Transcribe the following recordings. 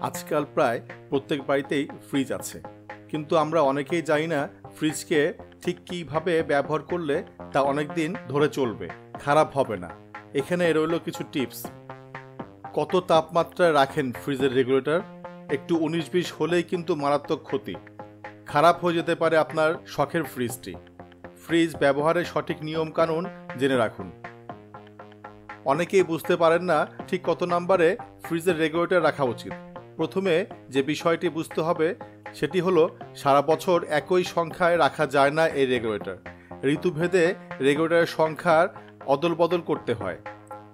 আজকাল প্রায় প্রত্যেক বাড়িতেই ফ্রিজ আছে, কিন্তু আমরা অনেকেই জানি না ফ্রিজকে ঠিক কীভাবে ব্যবহার করলে তা অনেক দিন ধরে চলবে, খারাপ হবে না। এখানে রইল কিছু টিপস। কত তাপমাত্রায় রাখেন ফ্রিজের রেগুলেটর? একটু 19-20 হলেই কিন্তু মারাত্মক ক্ষতি, খারাপ হয়ে যেতে পারে আপনার শখের ফ্রিজটি। ফ্রিজ ব্যবহারের সঠিক নিয়মকানুন জেনে রাখুন। অনেকেই বুঝতে পারেন না ঠিক কত নম্বরে ফ্রিজের রেগুলেটর রাখা উচিত। প্রথমে যে বিষয়টি বুঝতে হবে সেটি হলো সারা বছর একই সংখ্যায় রাখা যায় না এই রেগুলেটর। ঋতুভেদে রেগুলেটরের সংখ্যার অদল বদল করতে হয়।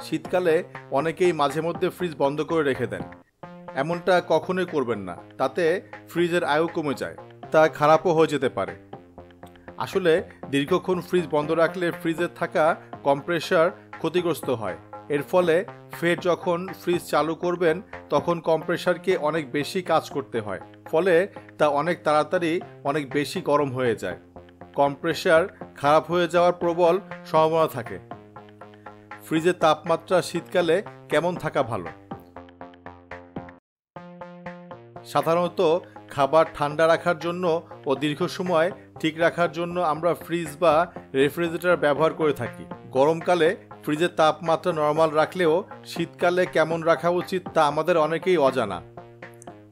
শীতকালে অনেকেই মাঝে মধ্যে ফ্রিজ বন্ধ করে রেখে দেন। এমনটা কখনোই করবেন না, তাতে ফ্রিজের আয়ু কমে যায়, তা খারাপও হয়ে যেতে পারে। আসলে দীর্ঘক্ষণ ফ্রিজ বন্ধ রাখলে ফ্রিজের থাকা কম্প্রেসার ক্ষতিগ্রস্ত হয়। এর ফলে ফের যখন ফ্রিজ চালু করবেন তখন কম্প্রেসারকে অনেক বেশি কাজ করতে হয়, ফলে তা অনেক তাড়াতাড়ি অনেক বেশি গরম হয়ে যায়। কম্প্রেসার খারাপ হয়ে যাওয়ার প্রবল সম্ভাবনা থাকে। ফ্রিজের তাপমাত্রা শীতকালে কেমন থাকা ভালো? সাধারণত খাবার ঠান্ডা রাখার জন্য ও দীর্ঘ সময় ঠিক রাখার জন্য আমরা ফ্রিজ বা রেফ্রিজারেটর ব্যবহার করে থাকি। গরমকালে ফ্রিজের তাপমাত্রা নর্মাল রাখলেও শীতকালে কেমন রাখা উচিত তা আমাদের অনেকেই অজানা।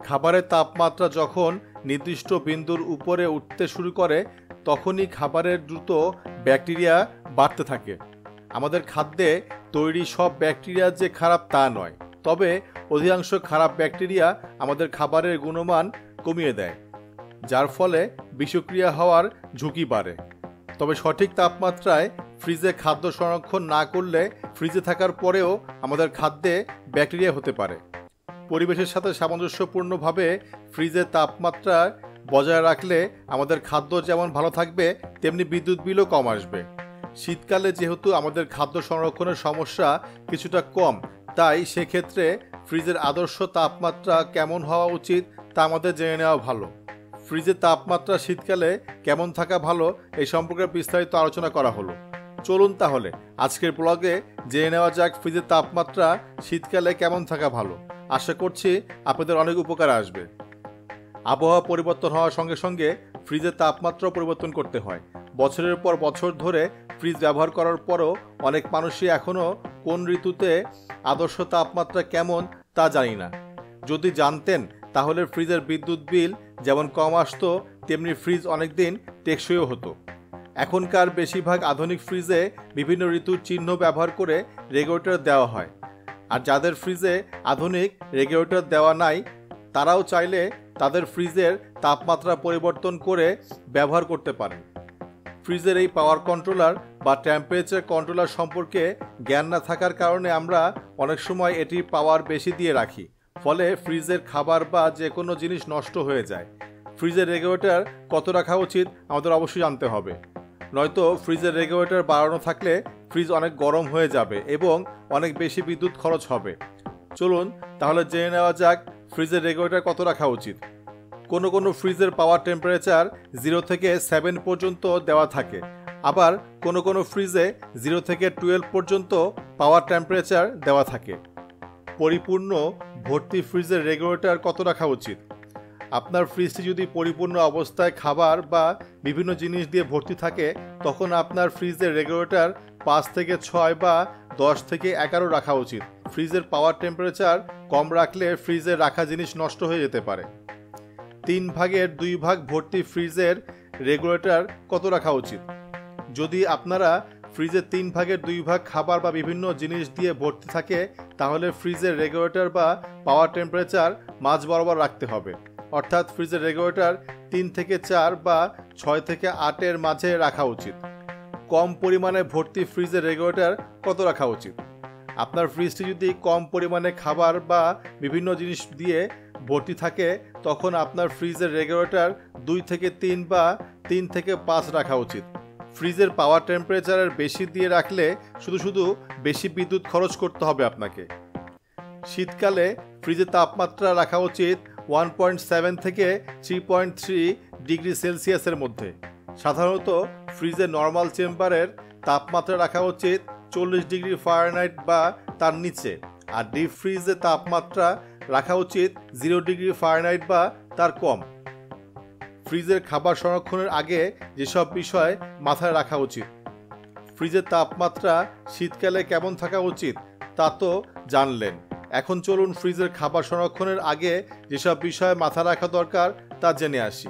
খাবারের তাপমাত্রা যখন নির্দিষ্ট বিন্দুর উপরে উঠতে শুরু করে তখনই খাবারের দ্রুত ব্যাকটেরিয়া বাড়তে থাকে। আমাদের খাদ্যে তৈরি সব ব্যাকটেরিয়া যে খারাপ তা নয়, তবে অধিকাংশ খারাপ ব্যাকটেরিয়া আমাদের খাবারের গুণমান কমিয়ে দেয়, যার ফলে বিষক্রিয়া হওয়ার ঝুঁকি বাড়ে। তবে সঠিক তাপমাত্রায় ফ্রিজে খাদ্য সংরক্ষণ না করলে ফ্রিজে থাকার পরেও আমাদের খাদ্যে ব্যাকটেরিয়া হতে পারে। পরিবেশের সাথে সামঞ্জস্যপূর্ণভাবে ফ্রিজের তাপমাত্রা বজায় রাখলে আমাদের খাদ্য যেমন ভালো থাকবে তেমনি বিদ্যুৎ বিলও কম আসবে। শীতকালে যেহেতু আমাদের খাদ্য সংরক্ষণের সমস্যা কিছুটা কম, তাই সেক্ষেত্রে ফ্রিজের আদর্শ তাপমাত্রা কেমন হওয়া উচিত তা আমাদের জেনে নেওয়া ভালো। ফ্রিজের তাপমাত্রা শীতকালে কেমন থাকা ভালো এই সম্পর্কে বিস্তারিত আলোচনা করা হলো। চলুন তাহলে আজকের ব্লগে জেনে নেওয়া যাক ফ্রিজের তাপমাত্রা শীতকালে কেমন থাকা ভালো। আশা করছি আপনাদের অনেক উপকার আসবে। আবহাওয়া পরিবর্তন হওয়ার সঙ্গে সঙ্গে ফ্রিজের তাপমাত্রাও পরিবর্তন করতে হয়। বছরের পর বছর ধরে ফ্রিজ ব্যবহার করার পরও অনেক মানুষই এখনও কোন ঋতুতে আদর্শ তাপমাত্রা কেমন তা জানি না। যদি জানতেন তাহলে ফ্রিজের বিদ্যুৎ বিল যেমন কম আসতো তেমনি ফ্রিজ অনেক দিন টেকসইও হতো। এখনকার বেশিরভাগ আধুনিক ফ্রিজে বিভিন্ন ঋতুর চিহ্ন ব্যবহার করে রেগুলেটর দেওয়া হয়, আর যাদের ফ্রিজে আধুনিক রেগুলেটর দেওয়া নাই তারাও চাইলে তাদের ফ্রিজের তাপমাত্রা পরিবর্তন করে ব্যবহার করতে পারেন। ফ্রিজের এই পাওয়ার কন্ট্রোলার বা টেম্পারেচার কন্ট্রোলার সম্পর্কে জ্ঞান না থাকার কারণে আমরা অনেক সময় এটির পাওয়ার বেশি দিয়ে রাখি, ফলে ফ্রিজের খাবার বা যে কোনো জিনিস নষ্ট হয়ে যায়। ফ্রিজের রেগুলেটর কত রাখা উচিত আমাদের অবশ্যই জানতে হবে, নয়তো ফ্রিজের রেগুলেটর বাড়ানো থাকলে ফ্রিজ অনেক গরম হয়ে যাবে এবং অনেক বেশি বিদ্যুৎ খরচ হবে। চলুন তাহলে জেনে নেওয়া যাক ফ্রিজের রেগুলেটর কত রাখা উচিত। কোনো ফ্রিজের পাওয়ার টেম্পারেচার 0 থেকে 7 পর্যন্ত দেওয়া থাকে, আবার কোনো ফ্রিজে 0 থেকে 12 পর্যন্ত পাওয়ার টেম্পারেচার দেওয়া থাকে। পরিপূর্ণ ভর্তি ফ্রিজের রেগুলেটর কত রাখা উচিত? আপনার ফ্রিজটি যদি পরিপূর্ণ অবস্থায় খাবার বা বিভিন্ন জিনিস দিয়ে ভর্তি থাকে তখন আপনার ফ্রিজের রেগুলেটর 5 থেকে 6 বা 10 থেকে 11 রাখা উচিত। ফ্রিজের পাওয়ার টেম্পারেচার কম রাখলে ফ্রিজে রাখা জিনিস নষ্ট হয়ে যেতে পারে। 3 ভাগের 2 ভাগ ভর্তি ফ্রিজের রেগুলেটর কত রাখা উচিত? যদি আপনারা ফ্রিজের 3 ভাগের 2 ভাগ খাবার বা বিভিন্ন জিনিস দিয়ে ভর্তি থাকে তাহলে ফ্রিজের রেগুলেটর বা পাওয়ার টেম্পারেচার মাঝ বরাবর রাখতে হবে, অর্থাৎ ফ্রিজের রেগুলেটর 3 থেকে 4 বা 6 থেকে 8 এর মাঝে রাখা উচিত। কম পরিমাণে ভর্তি ফ্রিজের রেগুলেটর কত রাখা উচিত? আপনার ফ্রিজটি যদি কম পরিমাণে খাবার বা বিভিন্ন জিনিস দিয়ে ভর্তি থাকে তখন আপনার ফ্রিজের রেগুলেটর 2 থেকে 3 বা 3 থেকে 5 রাখা উচিত। ফ্রিজের পাওয়ার টেম্পারেচারের বেশি দিয়ে রাখলে শুধু বেশি বিদ্যুৎ খরচ করতে হবে আপনাকে। শীতকালে ফ্রিজের তাপমাত্রা রাখা উচিত 1.7 থেকে 3.3 ডিগ্রি সেলসিয়াসের মধ্যে। সাধারণত ফ্রিজের নর্মাল চেম্বারের তাপমাত্রা রাখা উচিত 40 ডিগ্রি ফারেনহাইট বা তার নিচে, আর ডিপ ফ্রিজের তাপমাত্রা রাখা উচিত 0 ডিগ্রি ফারেনহাইট বা তার কম। ফ্রিজের খাবার সংরক্ষণের আগে যেসব বিষয় মাথায় রাখা উচিত। ফ্রিজের তাপমাত্রা শীতকালে কেমন থাকা উচিত তা তো জানলেন। এখন চলুন ফ্রিজের খাবার সংরক্ষণের আগে যেসব বিষয় মাথা রাখা দরকার তা জেনে আসি।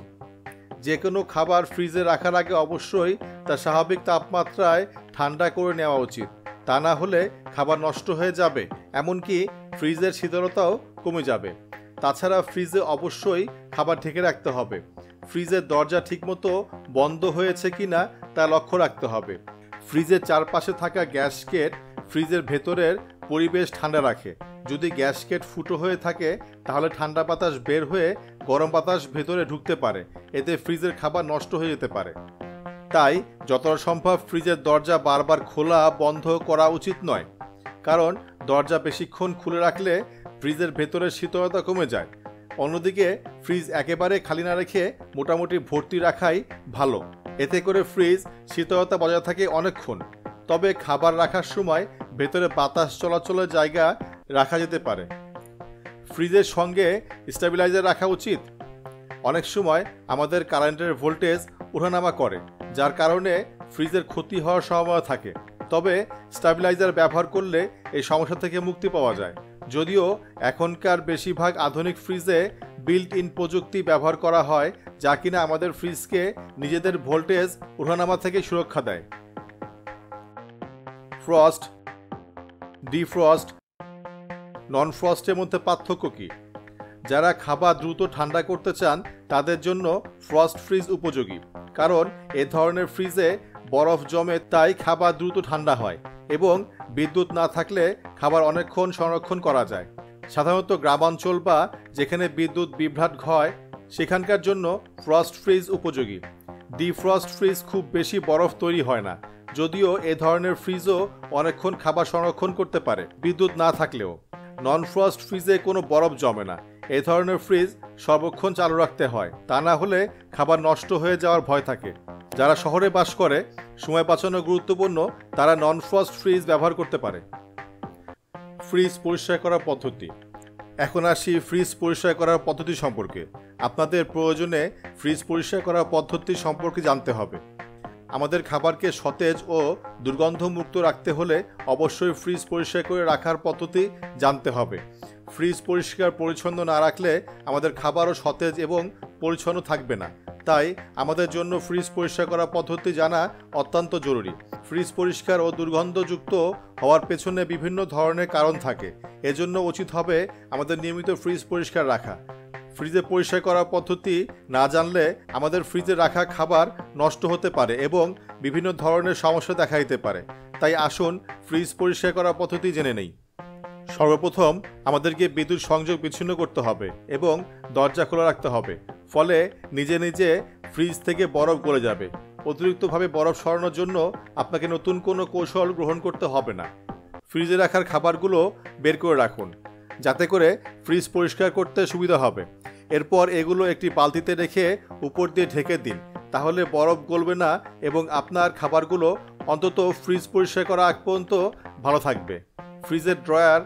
যে কোনো খাবার ফ্রিজে রাখার আগে অবশ্যই তার স্বাভাবিক তাপমাত্রায় ঠান্ডা করে নেওয়া উচিত। তা না হলে খাবার নষ্ট হয়ে যাবে, এমনকি ফ্রিজের শীতলতাও কমে যাবে। তাছাড়া ফ্রিজে অবশ্যই খাবার ঢেকে রাখতে হবে। ফ্রিজের দরজা ঠিকমতো বন্ধ হয়েছে কিনা তা লক্ষ্য রাখতে হবে। ফ্রিজের চারপাশে থাকা গ্যাসকেট ফ্রিজের ভেতরের পরিবেশ ঠান্ডা রাখে। যদি গ্যাসকেট ফুটো হয়ে থাকে তাহলে ঠান্ডা বাতাস বের হয়ে গরম বাতাস ভেতরে ঢুকতে পারে, এতে ফ্রিজের খাবার নষ্ট হয়ে যেতে পারে। তাই যতটা সম্ভব ফ্রিজের দরজা বারবার খোলা বন্ধ করা উচিত নয়, কারণ দরজা বেশিক্ষণ খুলে রাখলে ফ্রিজের ভেতরের শীতলতা কমে যায়। অন্যদিকে ফ্রিজ একেবারে খালি না রেখে মোটামুটি ভর্তি রাখাই ভালো, এতে করে ফ্রিজ শীতলতা বজায় থাকে অনেকক্ষণ। তবে খাবার রাখার সময় ভেতরে বাতাস চলাচলের জায়গা রাখা যেতে পারে। ফ্রিজের সঙ্গে স্টেবিলাইজার রাখা উচিত। অনেক সময় আমাদের কারেন্টের ভোল্টেজ ওঠানামা করে, যার কারণে ফ্রিজের ক্ষতি হওয়ার সম্ভাবনা থাকে। তবে স্টেবিলাইজার ব্যবহার করলে এই সমস্যা থেকে মুক্তি পাওয়া যায়। যদিও এখনকার বেশিরভাগ আধুনিক ফ্রিজে বিল্ট ইন প্রযুক্তি ব্যবহার করা হয়, যা কিনা আমাদের ফ্রিজকে নিজেদের ভোল্টেজ ওঠানামা থেকে সুরক্ষা দেয়। ফ্রস্ট, ডিফ্রস্ট, নন ফ্রস্টের মধ্যে পার্থক্য কী? যারা খাবার দ্রুত ঠান্ডা করতে চান তাদের জন্য ফ্রস্ট ফ্রিজ উপযোগী, কারণ এ ধরনের ফ্রিজে বরফ জমে, তাই খাবার দ্রুত ঠান্ডা হয় এবং বিদ্যুৎ না থাকলে খাবার অনেকক্ষণ সংরক্ষণ করা যায়। সাধারণত গ্রামাঞ্চল বা যেখানে বিদ্যুৎ বিভ্রাট হয় সেখানকার জন্য ফ্রস্ট ফ্রিজ উপযোগী। ডিফ্রস্ট ফ্রিজ খুব বেশি বরফ তৈরি হয় না, যদিও এ ধরনের ফ্রিজও অনেকক্ষণ খাবার সংরক্ষণ করতে পারে বিদ্যুৎ না থাকলেও। নন ফ্রস্ট ফ্রিজে কোনো বরফ জমে না। এই ধরনের ফ্রিজ সর্বক্ষণ চালু রাখতে হয়, তা না হলে খাবার নষ্ট হয়ে যাওয়ার ভয় থাকে। যারা শহরে বাস করে, সময় বাঁচানো গুরুত্বপূর্ণ, তারা নন ফ্রস্ট ফ্রিজ ব্যবহার করতে পারে। ফ্রিজ পরিষ্কার করার পদ্ধতি। এখন আসি ফ্রিজ পরিষ্কার করার পদ্ধতি সম্পর্কে। আপনাদের প্রয়োজনে ফ্রিজ পরিষ্কার করার পদ্ধতি সম্পর্কে জানতে হবে। আমাদের খাবারকে সতেজ ও দুর্গন্ধমুক্ত রাখতে হলে অবশ্যই ফ্রিজ পরিষ্কার করে রাখার পদ্ধতি জানতে হবে। ফ্রিজ পরিষ্কার পরিচ্ছন্ন না রাখলে আমাদের খাবারও সতেজ এবং পরিচ্ছন্ন থাকবে না। তাই আমাদের জন্য ফ্রিজ পরিষ্কার করার পদ্ধতি জানা অত্যন্ত জরুরি। ফ্রিজ পরিষ্কার ও দুর্গন্ধযুক্ত হওয়ার পেছনে বিভিন্ন ধরনের কারণ থাকে, এজন্য উচিত হবে আমাদের নিয়মিত ফ্রিজ পরিষ্কার রাখা। ফ্রিজে পরিষ্কার করার পদ্ধতি না জানলে আমাদের ফ্রিজে রাখা খাবার নষ্ট হতে পারে এবং বিভিন্ন ধরনের সমস্যা দেখা দিতে পারে। তাই আসুন ফ্রিজ পরিষ্কার করার পদ্ধতি জেনে নেই। সর্বপ্রথম আমাদেরকে বিদ্যুৎ সংযোগ বিচ্ছিন্ন করতে হবে এবং দরজা খোলা রাখতে হবে, ফলে নিজে নিজে ফ্রিজ থেকে বরফ গলে যাবে। অতিরিক্তভাবে বরফ সরানোর জন্য আপনাকে নতুন কোনো কৌশল গ্রহণ করতে হবে না। ফ্রিজে রাখার খাবারগুলো বের করে রাখুন, যাতে করে ফ্রিজ পরিষ্কার করতে সুবিধা হবে। এরপর এগুলো একটি বালতিতে রেখে উপর দিয়ে ঢেকে দিন, তাহলে বরফ গলবে না এবং আপনার খাবারগুলো অন্তত ফ্রিজ পরিষ্কার করা আগ পর্যন্ত ভালো থাকবে। ফ্রিজের ড্রয়ার,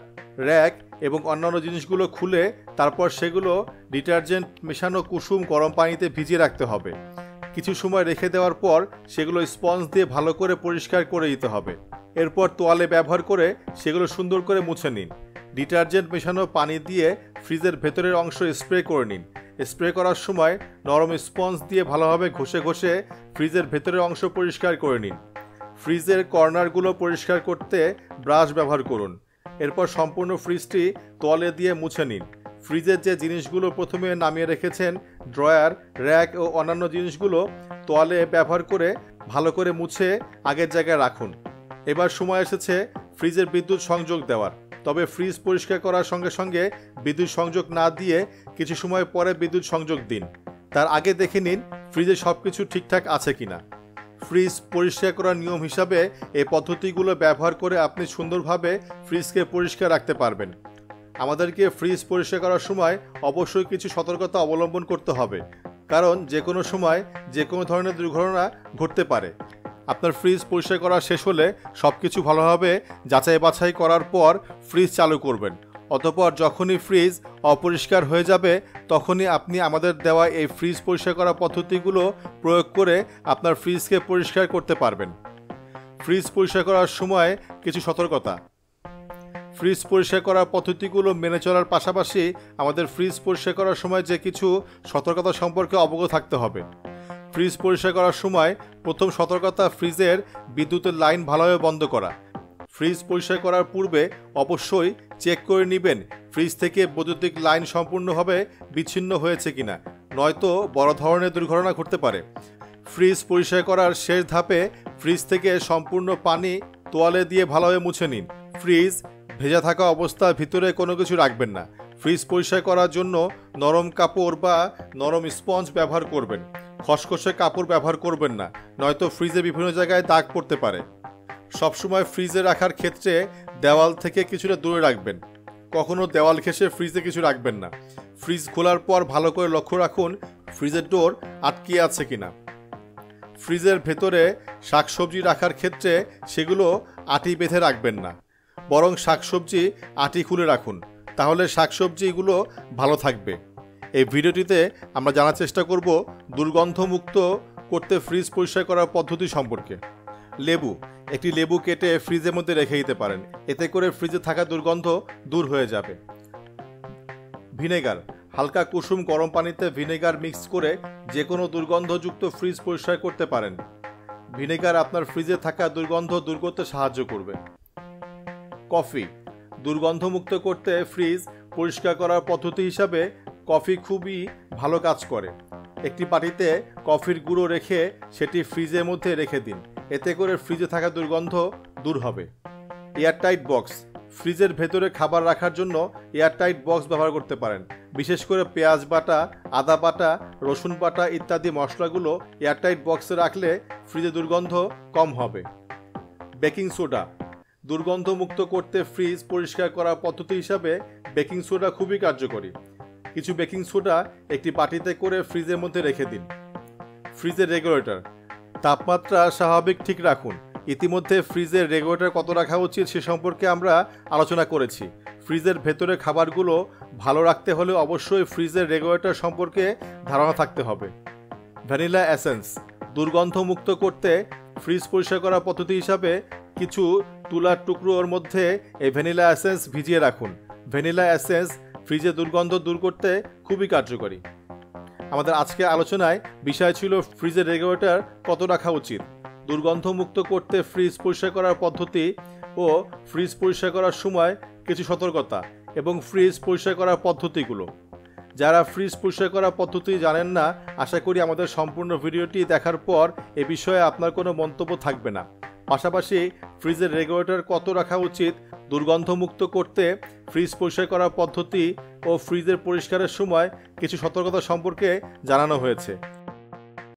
র্যাক এবং অন্যান্য জিনিসগুলো খুলে তারপর সেগুলো ডিটারজেন্ট মেশানো কুসুম গরম পানিতে ভিজিয়ে রাখতে হবে। কিছু সময় রেখে দেওয়ার পর সেগুলো স্পঞ্জ দিয়ে ভালো করে পরিষ্কার করে দিতে হবে। এরপর তোয়ালে ব্যবহার করে সেগুলো সুন্দর করে মুছে নিন। ডিটারজেন্ট মেশানো পানি দিয়ে ফ্রিজের ভেতরের অংশ স্প্রে করে নিন। স্প্রে করার সময় নরম স্পঞ্জ দিয়ে ভালোভাবে ঘষে ঘষে ফ্রিজের ভেতরের অংশ পরিষ্কার করে নিন। ফ্রিজের কর্নারগুলো পরিষ্কার করতে ব্রাশ ব্যবহার করুন। এরপর সম্পূর্ণ ফ্রিজটি তোয়ালে দিয়ে মুছে নিন। ফ্রিজের যে জিনিসগুলো প্রথমে নামিয়ে রেখেছেন, ড্রয়ার, র্যাক ও অন্যান্য জিনিসগুলো তোয়ালে ব্যবহার করে ভালো করে মুছে আগের জায়গায় রাখুন। এবার সময় এসেছে ফ্রিজের বিদ্যুৎ সংযোগ দেওয়ার। তবে ফ্রিজ পরিষ্কার করার সঙ্গে সঙ্গে বিদ্যুৎ সংযোগ না দিয়ে কিছু সময় পরে বিদ্যুৎ সংযোগ দিন। তার আগে দেখে নিন ফ্রিজে সব কিছু ঠিকঠাক আছে কিনা। ফ্রিজ পরিষ্কার করার নিয়ম হিসাবে এই পদ্ধতিগুলো ব্যবহার করে আপনি সুন্দরভাবে ফ্রিজকে পরিষ্কার রাখতে পারবেন। আমাদেরকে ফ্রিজ পরিষ্কার করার সময় অবশ্যই কিছু সতর্কতা অবলম্বন করতে হবে, কারণ যে কোনো সময় যে কোনো ধরনের দুর্ঘটনা ঘটতে পারে। আপনার ফ্রিজ পরিষ্কার করা শেষ হলে সব কিছু ভালোভাবে যাচাই বাছাই করার পর ফ্রিজ চালু করবেন। অতঃপর যখনই ফ্রিজ অপরিষ্কার হয়ে যাবে তখনই আপনি আমাদের দেওয়া এই ফ্রিজ পরিষ্কার করার পদ্ধতিগুলো প্রয়োগ করে আপনার ফ্রিজকে পরিষ্কার করতে পারবেন। ফ্রিজ পরিষ্কার করার সময় কিছু সতর্কতা। ফ্রিজ পরিষ্কার করার পদ্ধতিগুলো মেনে চলার পাশাপাশি আমাদের ফ্রিজ পরিষ্কার করার সময় যে কিছু সতর্কতা সম্পর্কে অবগত থাকতে হবে। ফ্রিজ পরিষ্কার করার সময় প্রথম সতর্কতা, ফ্রিজের বিদ্যুতের লাইন ভালোভাবে বন্ধ করা। ফ্রিজ পরিষ্কার করার পূর্বে অবশ্যই চেক করে নেবেন ফ্রিজ থেকে বৈদ্যুতিক লাইন সম্পূর্ণভাবে বিচ্ছিন্ন হয়েছে কিনা, নয়তো বড় ধরনের দুর্ঘটনা ঘটতে পারে। ফ্রিজ পরিষ্কার করার শেষ ধাপে ফ্রিজ থেকে সম্পূর্ণ পানি তোয়ালে দিয়ে ভালোভাবে মুছে নিন। ফ্রিজ ভেজা থাকা অবস্থার ভিতরে কোনো কিছু রাখবেন না। ফ্রিজ পরিষ্কার করার জন্য নরম কাপড় বা নরম স্পঞ্জ ব্যবহার করবেন। খসখসে কাপড় ব্যবহার করবেন না, নয়তো ফ্রিজে বিভিন্ন জায়গায় দাগ পড়তে পারে। সবসময় ফ্রিজে রাখার ক্ষেত্রে দেওয়াল থেকে কিছুটা দূরে রাখবেন। কখনো দেওয়াল ঘেঁষে ফ্রিজে কিছু রাখবেন না। ফ্রিজ খোলার পর ভালো করে লক্ষ্য রাখুন ফ্রিজের ডোর আটকে আছে কিনা। ফ্রিজের ভেতরে শাকসবজি রাখার ক্ষেত্রে সেগুলো আটি বেঁধে রাখবেন না, বরং শাকসবজি আটি খুলে রাখুন, তাহলে শাকসবজিগুলো ভালো থাকবে। এই ভিডিওটিতে আমরা জানার চেষ্টা করব দুর্গন্ধমুক্ত করতে ফ্রিজ পরিষ্কার করার পদ্ধতি সম্পর্কে। লেবু, একটি লেবু কেটে ফ্রিজের মধ্যে রেখে দিতে পারেন, এতে করে ফ্রিজে থাকা দুর্গন্ধ দূর হয়ে যাবে। ভিনেগার, হালকা কুসুম গরম পানিতে ভিনেগার মিক্স করে যে কোনো দুর্গন্ধযুক্ত ফ্রিজ পরিষ্কার করতে পারেন। ভিনেগার আপনার ফ্রিজে থাকা দুর্গন্ধ দূর করতে সাহায্য করবে। কফি, দুর্গন্ধমুক্ত করতে ফ্রিজ পরিষ্কার করার পদ্ধতি হিসাবে কফি খুবই ভালো কাজ করে। একটি বাটিতে কফির গুঁড়ো রেখে সেটি ফ্রিজের মধ্যে রেখে দিন, এতে করে ফ্রিজে থাকা দুর্গন্ধ দূর হবে। এয়ারটাইট বক্স, ফ্রিজের ভেতরে খাবার রাখার জন্য এয়ারটাইট বক্স ব্যবহার করতে পারেন। বিশেষ করে পেঁয়াজ বাটা, আদা বাটা, রসুন বাটা ইত্যাদি মশলাগুলো এয়ারটাইট বক্সে রাখলে ফ্রিজে দুর্গন্ধ কম হবে। বেকিং সোডা, দুর্গন্ধমুক্ত করতে ফ্রিজ পরিষ্কার করার পদ্ধতি হিসাবে বেকিং সোডা খুবই কার্যকরী। কিছু বেকিং সোডা একটি বাটিতে করে ফ্রিজের মধ্যে রেখে দিন। ফ্রিজের রেগুলেটর, তাপমাত্রা স্বাভাবিক ঠিক রাখুন। ইতিমধ্যে ফ্রিজের রেগুলেটর কত রাখা উচিত সে সম্পর্কে আমরা আলোচনা করেছি। ফ্রিজের ভেতরে খাবারগুলো ভালো রাখতে হলে অবশ্যই ফ্রিজের রেগুলেটর সম্পর্কে ধারণা থাকতে হবে। ভ্যানিলা এসেন্স, দুর্গন্ধমুক্ত করতে ফ্রিজ পরিষ্কার করার পদ্ধতি হিসাবে কিছু তুলার টুকরোর মধ্যে এই ভ্যানিলা এসেন্স ভিজিয়ে রাখুন। ভ্যানিলা এসেন্স ফ্রিজে দুর্গন্ধ দূর করতে খুবই কার্যকরী। আমাদের আজকের আলোচনায় বিষয় ছিল ফ্রিজের রেগুলেটর কত রাখা উচিত, দুর্গন্ধমুক্ত করতে ফ্রিজ পরিষ্কার করার পদ্ধতি ও ফ্রিজ পরিষ্কার করার সময় কিছু সতর্কতা এবং ফ্রিজ পরিষ্কার করার পদ্ধতিগুলো। যারা ফ্রিজ পরিষ্কার করার পদ্ধতি জানেন না, আশা করি আমাদের সম্পূর্ণ ভিডিওটি দেখার পর এ বিষয়ে আপনার কোনো মন্তব্য থাকবে না। পাশাপাশি ফ্রিজের রেগুলেটর কত রাখা উচিত, দুর্গন্ধমুক্ত করতে ফ্রিজ পরিষ্কার করার পদ্ধতি ও ফ্রিজের পরিষ্কারের সময় কিছু সতর্কতা সম্পর্কে জানানো হয়েছে।